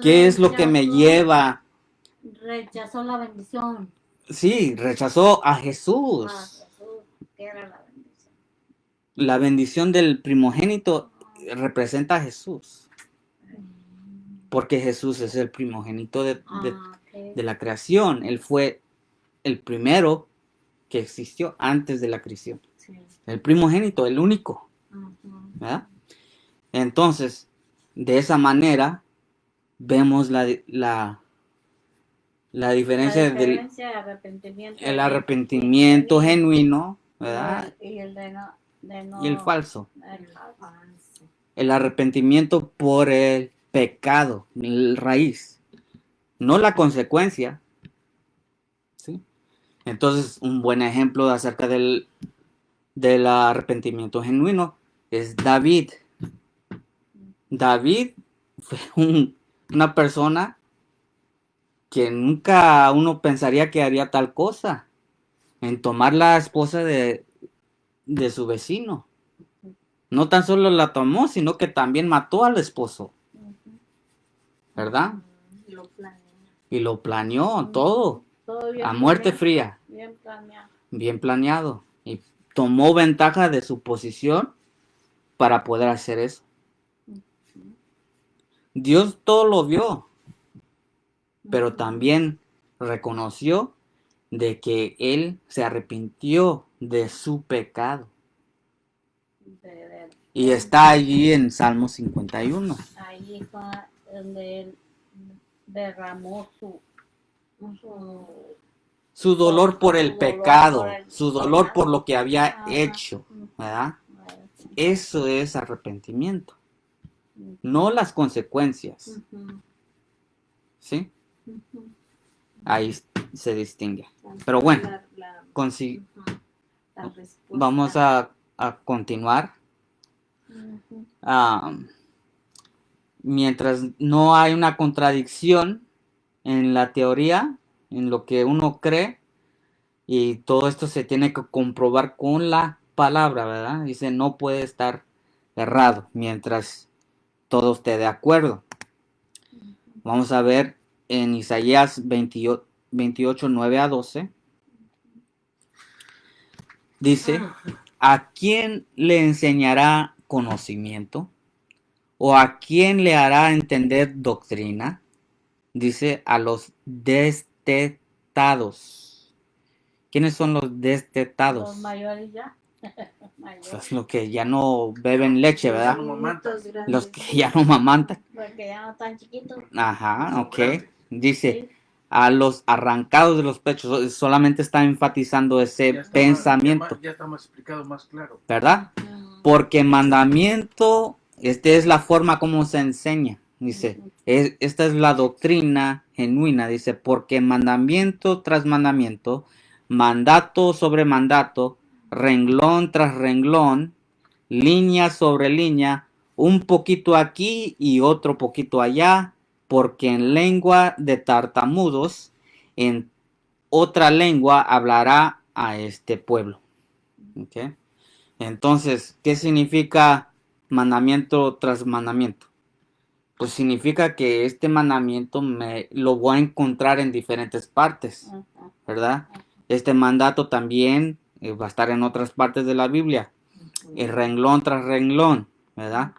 ¿Qué es lo que me lleva? Rechazó la bendición. Sí, rechazó a Jesús. ¿Qué era la bendición? La bendición del primogénito representa a Jesús. Porque Jesús es el primogénito de la creación. Él fue el primero que existió antes de la creación. Sí. El primogénito, el único. ¿Verdad? Entonces, de esa manera, vemos la diferencia del el arrepentimiento genuino, ¿verdad? Y el Y el falso. El arrepentimiento por el pecado, el raíz, no la consecuencia. ¿Sí? Entonces, un buen ejemplo acerca del arrepentimiento genuino es David. David fue una persona que nunca uno pensaría que haría tal cosa, en tomar la esposa de su vecino. No tan solo la tomó, sino que también mató al esposo, ¿verdad? Y lo planeó todo a muerte fría, bien planeado, y tomó ventaja de su posición para poder hacer eso. Dios todo lo vio, pero también reconoció de que él se arrepintió de su pecado. Y está allí en Salmo 51. Ahí está donde él derramó Su dolor por el su dolor pecado, por el su dolor pecado. por lo que había Ajá. hecho, ¿verdad? Ujú. Eso es arrepentimiento, no las consecuencias, Ujú, ¿sí? ujú. Ahí se distingue. Pero bueno, Ujú, la respuesta. vamos a continuar. Ujú. Mientras no hay una contradicción en la teoría, en lo que uno cree, y todo esto se tiene que comprobar con la palabra, ¿verdad? Dice, no puede estar errado mientras todo esté de acuerdo. Vamos a ver en Isaías 28, 9 a 12. Dice, ¿a quién le enseñará conocimiento? ¿O a quién le hará entender doctrina? Dice, a los destetados. ¿Quiénes son los destetados? Los mayores ya. Pues los que ya no beben leche, ¿verdad? No mamantan. Los que ya no mamantan. Porque ya no están chiquitos. Ajá, ok. Grande. Dice, a los arrancados de los pechos. Solamente está enfatizando ese Ya está pensamiento, ya está más explicado, más claro. ¿verdad? Porque mandamiento, esta es la forma como se enseña. Dice, esta es la doctrina genuina. Dice, porque mandamiento tras mandamiento, mandato sobre mandato, renglón tras renglón, línea sobre línea, un poquito aquí y otro poquito allá, porque en lengua de tartamudos, en otra lengua hablará a este pueblo. ¿Ok? Entonces, ¿qué significa mandamiento tras mandamiento? Pues significa que este mandamiento me lo voy a encontrar en diferentes partes, ¿verdad? Este mandato también va a estar en otras partes de la Biblia, el renglón tras renglón, ¿verdad?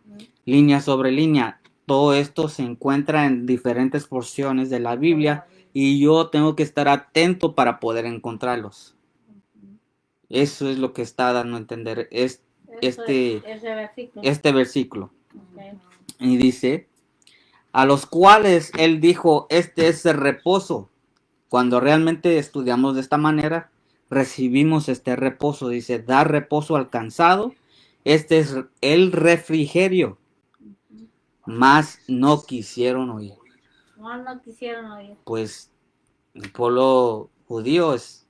Línea sobre línea. Todo esto se encuentra en diferentes porciones de la Biblia y yo tengo que estar atento para poder encontrarlos. Eso es lo que está dando a entender este versículo. Okay. Y dice, a los cuales él dijo, este es el reposo. Cuando realmente estudiamos de esta manera, recibimos este reposo. Dice, da reposo al cansado. Este es el refrigerio. Mas no quisieron oír. No quisieron oír. Pues el pueblo judío es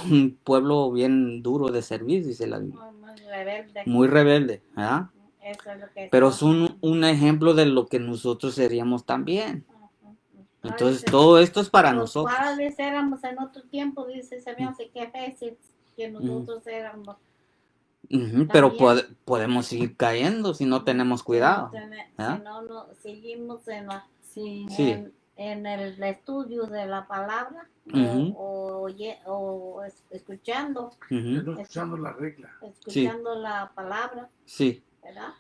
un pueblo bien duro de servir, dice la Biblia. Muy rebelde. Muy rebelde, ¿verdad? Eso es lo que Pero es un ejemplo de lo que nosotros seríamos también. Los Entonces, padres- todo esto es para los nosotros. padres éramos en otro tiempo, dice, se me hace que veces que nosotros éramos. Ujú, pero También. podemos seguir cayendo si no tenemos cuidado. ¿verdad? Si no, seguimos Sí. Sí. en el estudio de la palabra Ujú. o escuchando, Ujú, No escuchando la regla. escuchando la palabra, sí. ¿verdad?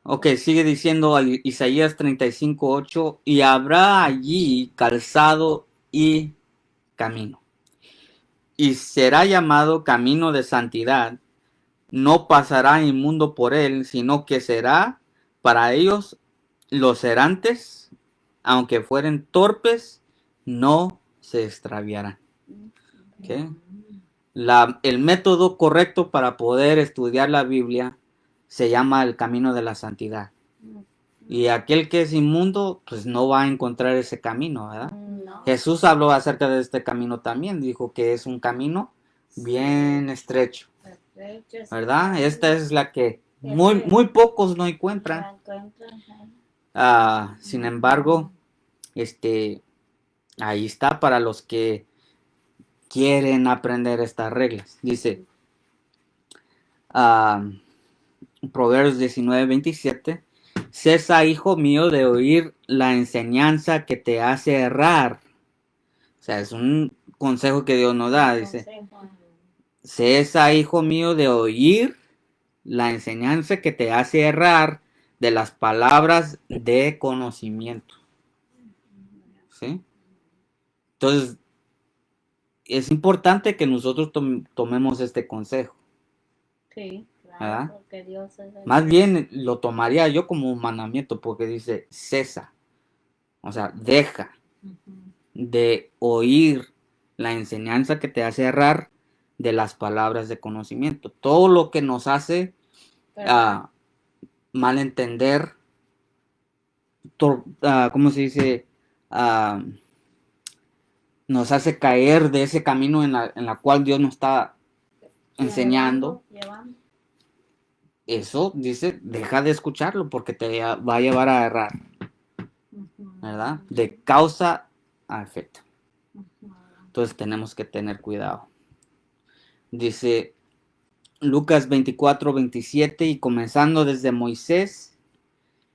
Ok, sigue diciendo Isaías 35:8, y habrá allí calzado y camino. Y será llamado camino de santidad. No pasará inmundo por él, sino que será para ellos los errantes, aunque fueren torpes, no se extraviarán. ¿Okay? El método correcto para poder estudiar la Biblia se llama el camino de la santidad. Y aquel que es inmundo, pues no va a encontrar ese camino, ¿verdad? No. Jesús habló acerca de este camino también, dijo que es un camino bien estrecho, ¿verdad? Esta es la que muy pocos no encuentran. Sin embargo, ahí está para los que quieren aprender estas reglas. Dice Proverbios 19:27, cesa, hijo mío, de oír la enseñanza que te hace errar. O sea, es un consejo que Dios nos da. Dice, cesa, hijo mío, de oír la enseñanza que te hace errar de las palabras de conocimiento. ¿Sí? Entonces, es importante que nosotros tomemos este consejo. Sí, ¿verdad? Porque Dios es el Más bien lo tomaría yo como un mandamiento porque dice cesa, o sea, deja de oír la enseñanza que te hace errar de las palabras de conocimiento. Todo lo que nos hace malentender, ¿cómo se dice? Ah, nos hace caer de ese camino en la cual Dios nos está enseñando. llevando. Eso dice, deja de escucharlo porque te va a llevar a errar, ¿verdad? De causa a efecto. Entonces tenemos que tener cuidado. Dice Lucas 24:27, y comenzando desde Moisés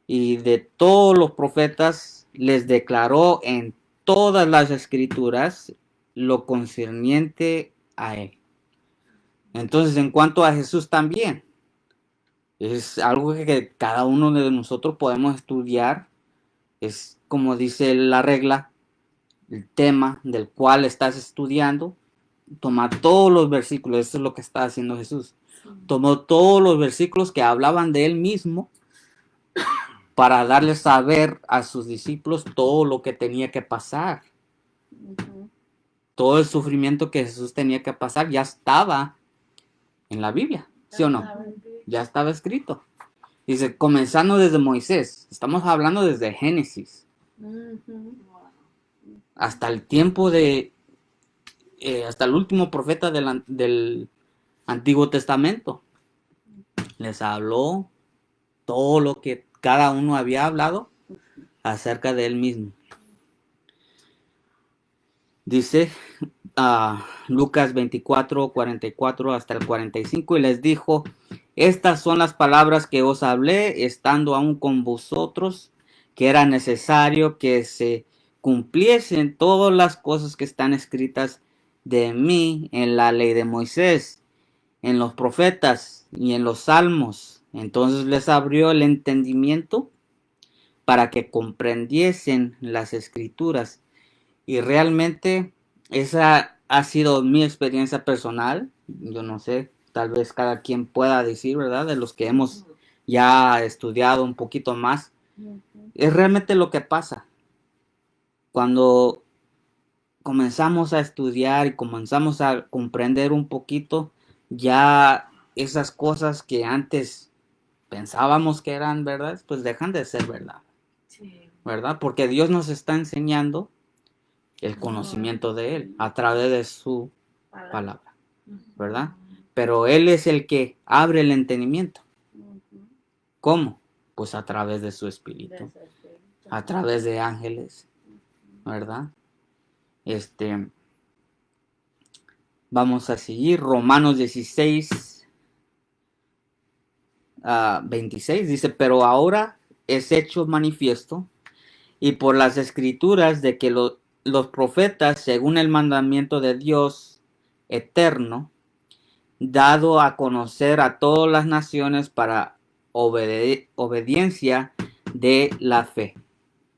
y de todos los profetas, les declaró en todas las escrituras lo concerniente a él. Entonces, en cuanto a Jesús también, es algo que cada uno de nosotros podemos estudiar. Es como dice la regla, el tema del cual estás estudiando. Toma todos los versículos, eso es lo que está haciendo Jesús. Tomó todos los versículos que hablaban de él mismo para darle saber a sus discípulos todo lo que tenía que pasar. Todo el sufrimiento que Jesús tenía que pasar ya estaba en la Biblia, ¿sí o no? Ya estaba escrito. Dice, comenzando desde Moisés, estamos hablando desde Génesis, hasta el tiempo de, hasta el último profeta del Antiguo Testamento. Les habló todo lo que cada uno había hablado acerca de él mismo. Dice Lucas 24:44 hasta el 45, y les dijo, estas son las palabras que os hablé estando aún con vosotros, que era necesario que se cumpliesen todas las cosas que están escritas de mí en la ley de Moisés, en los profetas y en los salmos. Entonces les abrió el entendimiento para que comprendiesen las escrituras. Y realmente esa ha sido mi experiencia personal. Yo no sé, tal vez cada quien pueda decir, ¿verdad? De los que hemos ya estudiado un poquito más. Es realmente lo que pasa. Cuando comenzamos a estudiar y comenzamos a comprender un poquito, ya esas cosas que antes pensábamos que eran verdad, pues dejan de ser verdad. Sí. ¿Verdad? Porque Dios nos está enseñando el conocimiento de Él a través de su palabra, ¿verdad? Pero Él es el que abre el entendimiento. ¿Cómo? Pues a través de su espíritu, a través de ángeles, ¿verdad? Vamos a seguir. Romanos 16:26 dice, pero ahora es hecho manifiesto y por las escrituras de que los profetas, según el mandamiento de Dios eterno, dado a conocer a todas las naciones para obediencia de la fe,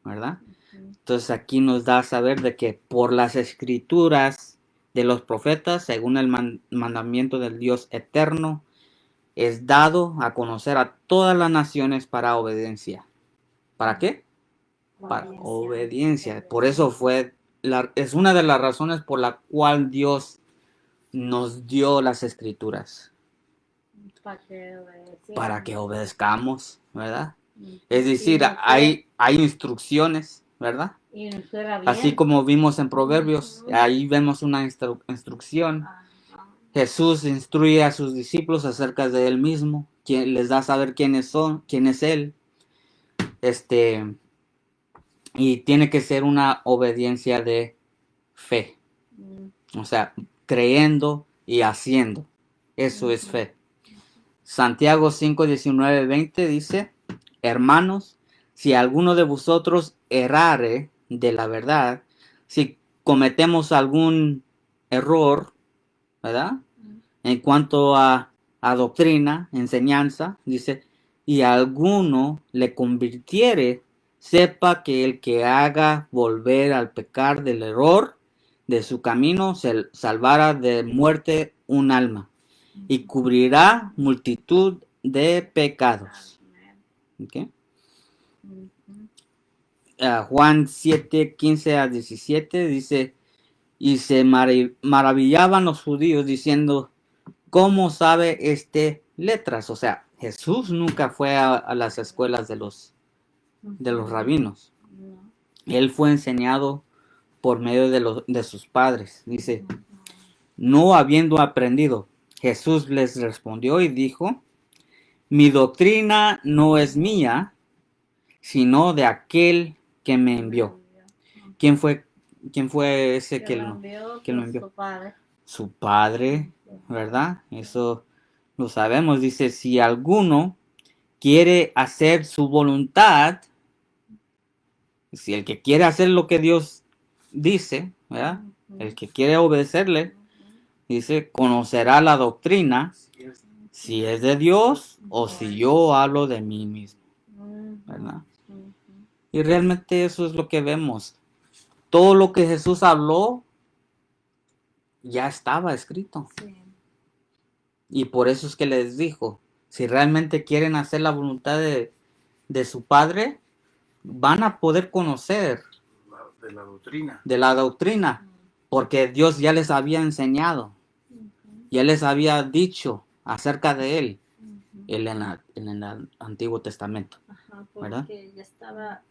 ¿verdad? Entonces aquí nos da a saber de que por las escrituras de los profetas, según el mandamiento del Dios eterno, es dado a conocer a todas las naciones para obediencia. ¿Para qué? Para obediencia. Por eso es una de las razones por la cual Dios nos dio las escrituras. Para que obedezcamos, ¿verdad? Es decir, hay instrucciones, ¿verdad? Así como vimos en Proverbios, ahí vemos una instrucción. Jesús instruye a sus discípulos acerca de él mismo, quien les da a saber quién es él. Y tiene que ser una obediencia de fe. O sea, creyendo y haciendo. Eso es fe. Santiago 5:19-20 dice, hermanos, si alguno de vosotros errare de la verdad, si cometemos algún error, ¿verdad? En cuanto a doctrina, enseñanza, dice, y alguno le convirtiere, sepa que el que haga volver al pecar del error de su camino, se salvará de muerte un alma, y cubrirá multitud de pecados. ¿Ok? Juan 7, 15 a 17 dice, y se maravillaban los judíos diciendo, ¿cómo sabe este letras? O sea, Jesús nunca fue a las escuelas de los rabinos. Él fue enseñado por medio de sus padres. Dice, no habiendo aprendido, Jesús les respondió y dijo, mi doctrina no es mía, sino de aquel que me envió. ¿Quién fue ese que lo envió? Su padre, ¿verdad? Eso lo sabemos. Dice, si alguno quiere hacer su voluntad, si el que quiere hacer lo que Dios dice, ¿verdad? El que quiere obedecerle, dice, conocerá la doctrina, si es de Dios o si yo hablo de mí mismo, ¿verdad? Y realmente eso es lo que vemos. Todo lo que Jesús habló ya estaba escrito. Sí. Y por eso es que les dijo, si realmente quieren hacer la voluntad de su Padre, van a poder conocer de la doctrina, porque Dios ya les había enseñado, ya les había dicho acerca de Él, en el Antiguo Testamento. Ajá, ¿verdad? porque ya estaba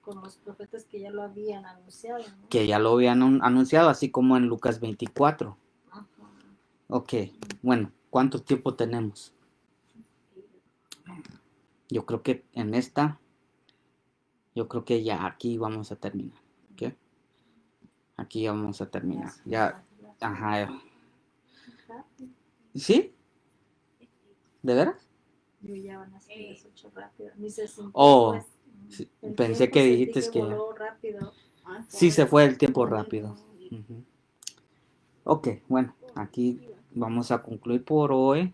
con los profetas que ya lo habían anunciado, ¿no? Que ya lo habían anunciado, así como en Lucas 24. Ajá. Ok, bueno, ¿cuánto tiempo tenemos? Yo creo que yo creo que ya aquí vamos a terminar. ¿Ok? Aquí ya vamos a terminar. Ya, ajá. ¿Sí? ¿De veras? Yo ya van a ser las 8 rápido. Ni se sintió, Oh, pues. sí, El pensé tiempo que sentí dijiste que... voló rápido. Sí, se fue el tiempo rápido. Ujú. Ok, bueno, aquí vamos a concluir por hoy.